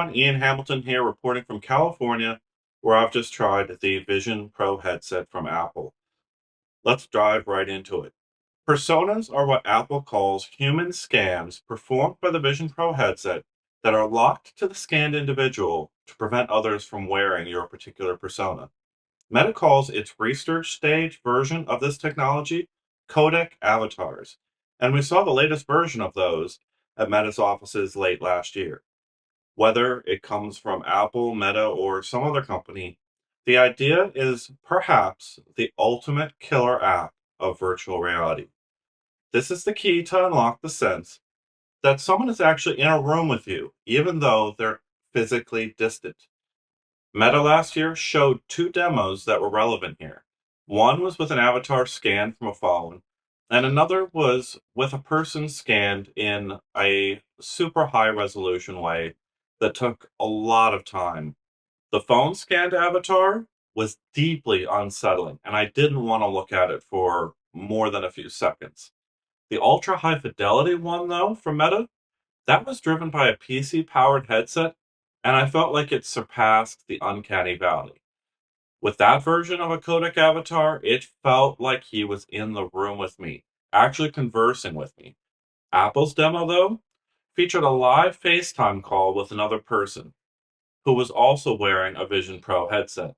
everyone, Ian Hamilton here reporting from California, where I've just tried the Vision Pro headset from Apple. Let's dive right into it. Personas are what Apple calls human scans performed by the Vision Pro headset that are locked to the scanned individual to prevent others from wearing your particular persona. Meta calls its research stage version of this technology codec avatars, and we saw the latest version of those at Meta's offices late last year. Whether it comes from Apple, Meta, or some other company, the idea is perhaps the ultimate killer app of virtual reality. This is the key to unlock the sense that someone is actually in a room with you, even though they're physically distant. Meta last year showed two demos that were relevant here. One was with an avatar scanned from a phone, and another was with a person scanned in a super high resolution way that took a lot of time. The phone scanned avatar was deeply unsettling, and I didn't want to look at it for more than a few seconds. The ultra high fidelity one, though, from Meta, that was driven by a PC powered headset, and I felt like it surpassed the uncanny valley. With that version of a codec avatar, it felt like he was in the room with me, actually conversing with me. Apple's demo, though, featured a live FaceTime call with another person who was also wearing a Vision Pro headset.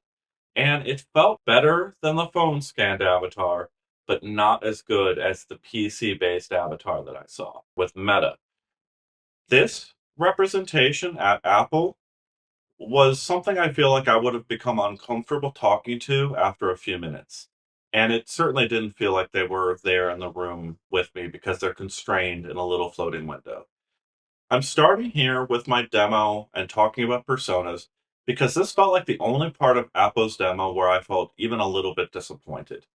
And it felt better than the phone scanned avatar, but not as good as the PC based avatar that I saw with Meta. This representation at Apple was something I feel like I would have become uncomfortable talking to after a few minutes. And it certainly didn't feel like they were there in the room with me because they're constrained in a little floating window. I'm starting here with my demo and talking about personas because this felt like the only part of Apple's demo where I felt even a little bit disappointed.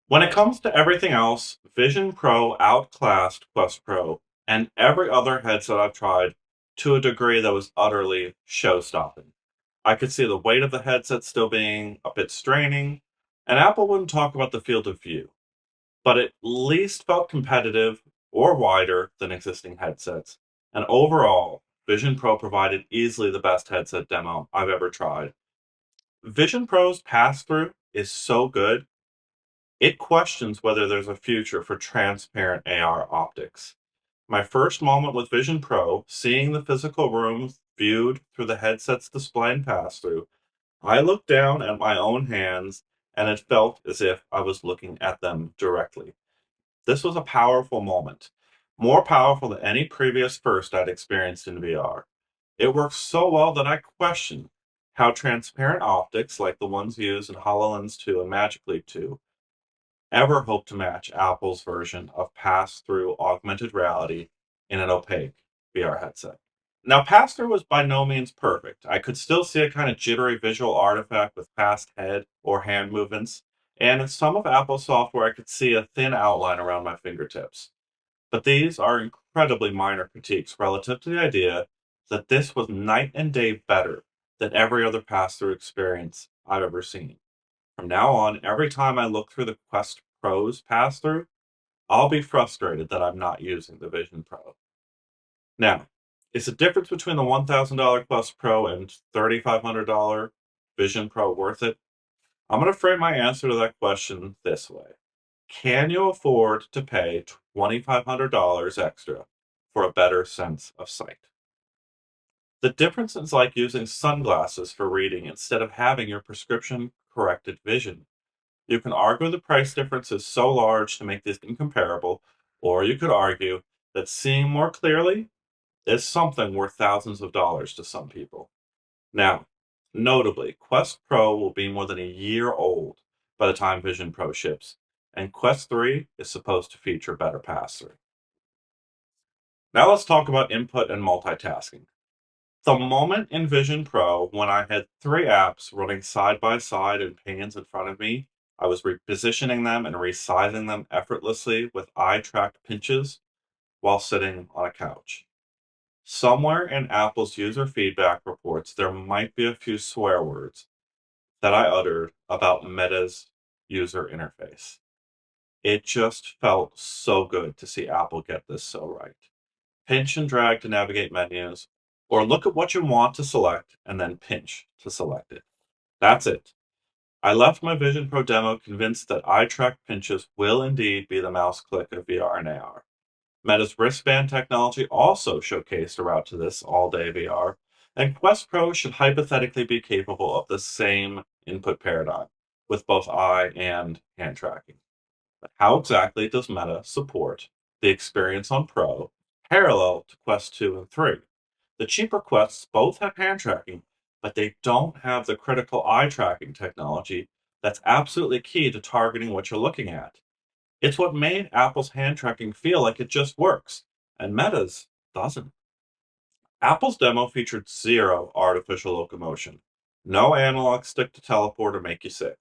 When it comes to everything else, Vision Pro outclassed Quest Pro and every other headset I've tried to a degree that was utterly show-stopping. I could see the weight of the headset still being a bit straining, and Apple wouldn't talk about the field of view, but it at least felt competitive or wider than existing headsets. And overall, Vision Pro provided easily the best headset demo I've ever tried. Vision Pro's pass-through is so good it questions whether there's a future for transparent AR optics. My first moment with Vision Pro, seeing the physical room viewed through the headset's display and pass through, I looked down at my own hands and it felt as if I was looking at them directly. This was a powerful moment, more powerful than any previous first I'd experienced in VR. It worked so well that I questioned how transparent optics, like the ones used in HoloLens 2 and Magic Leap 2, ever hope to match Apple's version of pass-through augmented reality in an opaque VR headset. Now, pass-through was by no means perfect. I could still see a kind of jittery visual artifact with fast head or hand movements, and in some of Apple's software, I could see a thin outline around my fingertips. But these are incredibly minor critiques relative to the idea that this was night and day better than every other pass-through experience I've ever seen. From now on, every time I look through the Quest Pro's pass through, I'll be frustrated that I'm not using the Vision Pro. Now, is the difference between the $1,000 Quest Pro and $3,500 Vision Pro worth it? I'm going to frame my answer to that question this way. Can you afford to pay $2,500 extra for a better sense of sight? The difference is like using sunglasses for reading instead of having your prescription corrected vision. You can argue the price difference is so large to make this incomparable, or you could argue that seeing more clearly is something worth thousands of dollars to some people. Now, notably, Quest Pro will be more than a year old by the time Vision Pro ships, and Quest 3 is supposed to feature better pass-through. Now let's talk about input and multitasking. The moment in Vision Pro when I had three apps running side by side in panes in front of me, I was repositioning them and resizing them effortlessly with eye-tracked pinches while sitting on a couch. Somewhere in Apple's user feedback reports, there might be a few swear words that I uttered about Meta's user interface. It just felt so good to see Apple get this so right. Pinch and drag to navigate menus, or look at what you want to select and then pinch to select it. That's it. I left my Vision Pro demo convinced that eye track pinches will indeed be the mouse click of VR and AR. Meta's wristband technology also showcased a route to this all-day VR, and Quest Pro should hypothetically be capable of the same input paradigm, with both eye and hand tracking. But how exactly does Meta support the experience on Pro parallel to Quest 2 and 3? The cheaper Quests both have hand tracking, but they don't have the critical eye tracking technology that's absolutely key to targeting what you're looking at. It's what made Apple's hand tracking feel like it just works, and Meta's doesn't. Apple's demo featured zero artificial locomotion, no analog stick to teleport or make you sick.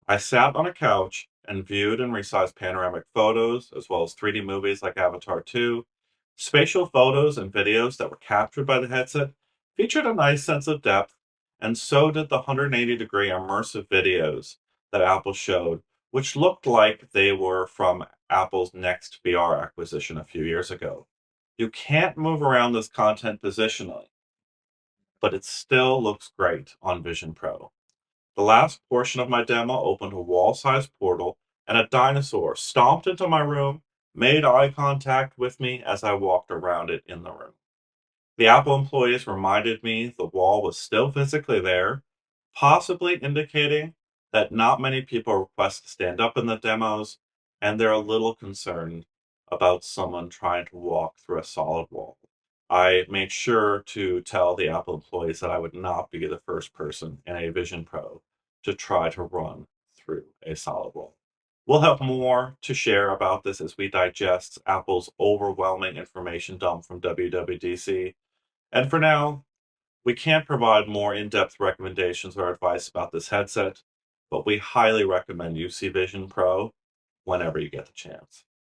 I sat on a couch and viewed and resized panoramic photos, as well as 3D movies like Avatar 2. Spatial photos and videos that were captured by the headset featured a nice sense of depth, and so did the 180-degree immersive videos that Apple showed, which looked like they were from Apple's Next VR acquisition a few years ago. You can't move around this content positionally, but it still looks great on Vision Pro. The last portion of my demo opened a wall-sized portal, and a dinosaur stomped into my room, made eye contact with me as I walked around it in the room. The Apple employees reminded me the wall was still physically there, possibly indicating that not many people request to stand up in the demos, and they're a little concerned about someone trying to walk through a solid wall. I made sure to tell the Apple employees that I would not be the first person in a Vision Pro to try to run through a solid wall. We'll have more to share about this as we digest Apple's overwhelming information dump from WWDC. And for now, we can't provide more in-depth recommendations or advice about this headset, but we highly recommend you see Vision Pro whenever you get the chance.